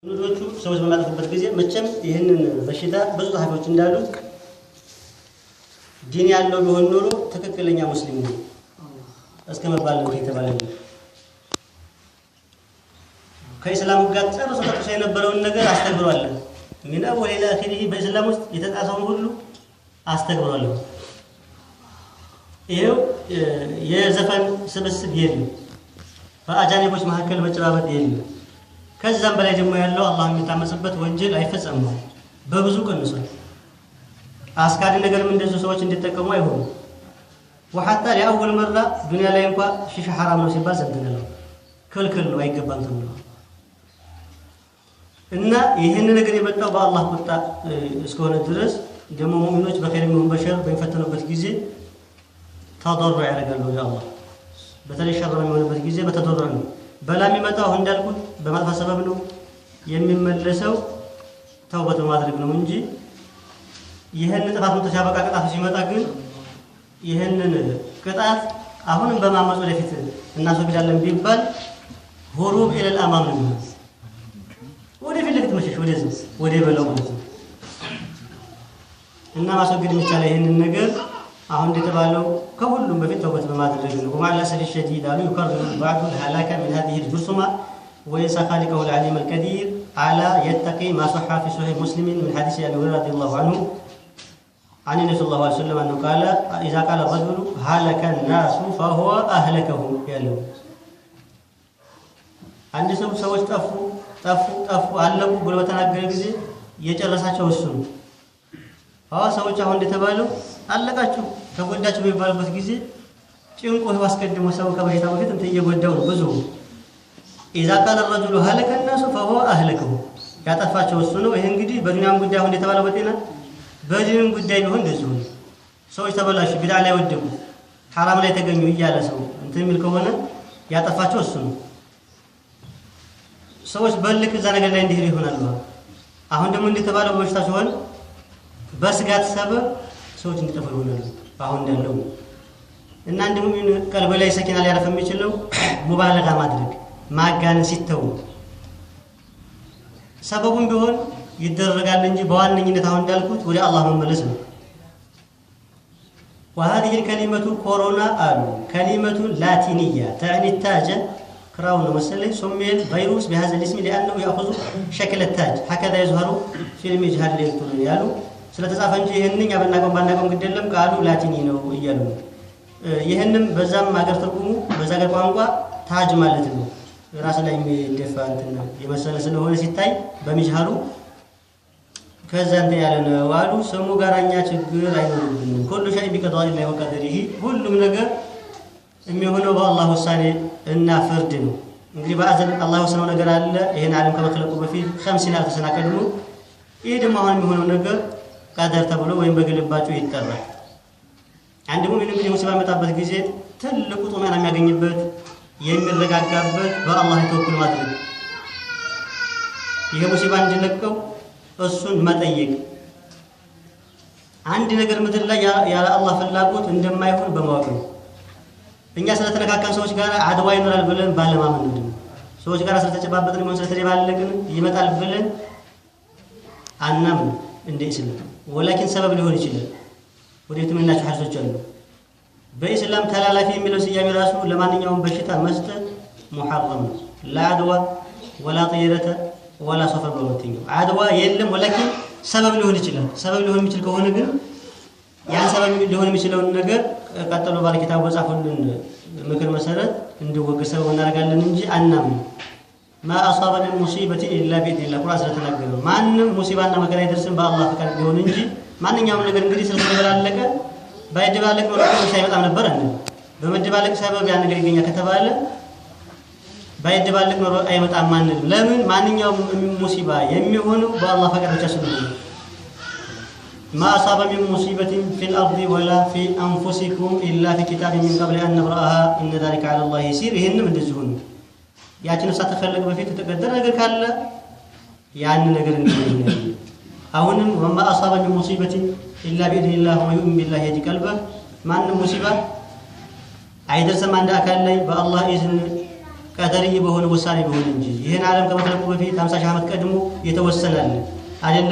ኑሮቹ ሰዎች በማጥፉበት ጊዜ መቼም ይሄንን በሽታ ብዙ ሐኪሞች እንዳሉት ዲን ያለው ቢሆን ኑሮ ትክክለኛ ሙስሊም ነው እስከመባል ነው የተባለው። ከእስላም ጋር ጨርሶ ተጥሶ የነበረውን ነገር አስተግብሯል። ምን አወል ኢላ አኺሪህ በእስላም ውስጥ የተጣሰውን ሁሉ አስተግብሯል። ይሄው የዘፈን ስብስብ የለም፣ በአጃኒቦች መካከል መጨባበጥ የለም። ከዛም በላይ ደግሞ ያለው አላህ የሚታመስበት ወንጀል አይፈጸምም፣ በብዙ ቀንሷል። አስካሪ ነገርም እንደዚህ ሰዎች እንዲጠቀሙ አይሆንም። ወሐታ ለአወል መራ ዱንያ ላይ እንኳን ሺሻ حرام ነው ሲባል ሰምተናል። ክልክል ነው አይገባም ተብሎ እና ይሄን ነገር የመጣው በአላህ ቁጣ እስከሆነ ድረስ ደግሞ ሙእሚኖች በኸይርም ይሁን በሸር በሚፈተኑበት ጊዜ ተضرع ያደርጋሉ ያአላህ። በተለይ ሸር በሚሆንበት ጊዜ በተضرع ነው። በላ የሚመጣው እንዳልኩት በማጥፋት ሰበብ ነው የሚመለሰው ተውበት ማድረግ ነው እንጂ ይሄን ጥፋት ተሻበቃ ቅጣት ሲመጣ ግን ይሄንን ቅጣት አሁንም በማመጽ ወደፊት እናስወግዳለን ቢባል ሁሩብ ኢለል አማም ነው። ወደፊት ለፊት መሸሽ ወደ በለው ማለት ነው። እና ማስወገድ የሚቻለው ይሄንን ነገር አሁን እንደተባለው ከሁሉም በፊት ተውበት በማድረግ ነው። ወማላ ሰፊ ሸዲድ አሉ ይከርሩ بعض الهلاك من هذه الجرثومه ويسا خالقه العليم القدير على يتقي ما صح في صحيح مسلم من حديث ابي هريره رضي الله عنه عن النبي صلى الله عليه وسلم انه قال اذا قال الرجل هلك الناس فهو اهلكهم يالو አንድ ሰዎች ጠፉ አለቁ ብሎ በተናገረ ጊዜ የጨረሳቸው እሱ ነው። ሰዎች አሁን እንደተባለው አለቃችሁ ተጎዳችሁ በሚባልበት ጊዜ ጭንቁ አስቀድሞ ሰው ከበሽታ በፊት እንት እየጎዳው ነው ብዙ። اذا قال الرجل هلك الناس فهو اهلكه ያጠፋቸው እሱ ነው። ይሄ እንግዲህ በዱንያም ጉዳይ አሁን እንደተባለው በጤና በዲንም ጉዳይ ቢሆን እንደዚሁ ነው። ሰዎች ተበላሹ ቢድዓ ላይ ወደቁ حرام ላይ ተገኙ እያለ ሰው እንትን የሚል ከሆነ ያጠፋቸው እሱ ነው። ሰዎች በልክ እዛ ነገር ላይ እንዲሄዱ ይሆናሉ። አሁን ደግሞ እንደተባለው በሽታ ሲሆን በስጋት ሰበብ ሰዎች እንዲጠፉ ይሆናሉ አሁን እንዳለው። እና አንድ ሙእሚን ቀልብ ላይ ሰኪና ሊያረፍ የሚችለው ሙባለጋ ማድረግ ማጋነን ሲተው ሰበቡን ቢሆን ይደረጋል እንጂ በዋነኝነት አሁን እንዳልኩት ወደ አላህ መመለስ ነው። وهذه الكلمة كورونا قالوا كلمة لاتينية تعني التاج كراون مثلا سمي الفيروس بهذا الاسم لأنه يأخذ شكل التاج هكذا يظهر في المجهر الإلكتروني قالوا ስለተጻፈ እንጂ ይሄንን ያበናቀም ባናቀም ግደለም ቃሉ ላቲኒ ነው እያሉ ይሄንን በዛም ሀገር ትርጉሙ በዛ ሀገር ቋንቋ ታጅ ማለት ነው። ራስ ላይ የሚደፋ እንትን የመሰለ ስለሆነ ሲታይ በሚጅሃሩ ከዛ እንደ ያለ ነው አሉ። ስሙ ጋራኛ ችግር አይኖርብንም። ሁሉ ሸይ ቢቀዳኢ ላይ ወቀደሪሂ ሁሉም ነገር የሚሆነው በአላህ ውሳኔ እና ፍርድ ነው። እንግዲህ በአዘን አላህ ወሰነው ነገር አለ። ይሄን ዓለም ከመخلቁ በፊት 50 ዓመት ተሰናቀድሙ። ይሄ ደግሞ አሁን የሚሆነው ነገር ቀደር ተብሎ ወይም በግልባጩ ይጠራል። አንድ ሙእሚን እንግዲህ ሙሲባ መጣበት ጊዜ ትልቁ ጦማና የሚያገኝበት የሚረጋጋበት በአላህ ተወኩል ማድረግ ይሄ ሙሲባ እንዲለቀው እሱን መጠየቅ አንድ ነገር ምድር ላይ ያለ አላህ ፍላጎት እንደማይሆን በማወቅ ነው። እኛ ስለተነካካን ሰዎች ጋር አድዋ ይኖራል ብለን ባለማመን ነው። ሰዎች ጋር ስለተጨባበጥን ነው ስለተደባለቅን ይመጣል ብለን አናም እንደ እስላም ወላኪን ሰበብ ሊሆን ይችላል። ወዴት ምንናቸው ሐዲሶች አሉ። በእስላም ተላላፊ የሚለው ስያሜ ራሱ ለማንኛውም በሽታ መስጠት ሙሐረም ነው። ለአድዋ ወላ ጠይረተ ወላ ሰፈር በወጥኛው አድዋ የለም ወላኪን ሰበብ ሊሆን ይችላል። ሰበብ ሊሆን የሚችል ከሆነ ግን ያን ሰበብ ሊሆን የሚችለው ነገር ቀጥሎ ባለኪታቡ በጻፈልን ምክር መሰረት እንዲወገሰው እናደርጋለን እንጂ አናም ما أصاب من مصيبة إلا بإذن الله قرآن ስለተናገረ ማንንም ሙሲባና መከራ ይደርስን በአላህ ፈቃድ ቢሆን እንጂ ማንኛውም ነገር እንግዲህ ስለተበላለቀ ባይደባለቅ ነው ሳይመጣም ነበር እንዴ። በመደባለቅ ሰበብ ያን ነገር ይገኛ ከተባለ ባይደባለቅ ነው አይመጣም ማንንም። ለምን ማንኛውም ሙሲባ የሚሆነው በአላህ ፈቃድ ብቻ ስለሆነ ما أصاب من مصيبة في الأرض ولا في أنفسكم إلا في كتاب من قبل أن نبرأها إن ذلك على الله يسير ይሄንም እንደዚሁ ነው። ያችን ሳትፈልግ በፊት ተቀደረ ነገር ካለ ያን ነገር እንደሆነ አሁንም وما أصاب من مصيبة إلا بإذن الله ويؤمن بالله يهدي قلبه ማንም ሙሲባ አይደርስም አንድ አካል ላይ በአላህ ኢዝን ቀደርይ በሆነ ውሳኔ ቢሆን እንጂ ይሄን ዓለም ከመተለቁ በፊት 50 ሺህ ዓመት ቀድሞ የተወሰነልን አይደለም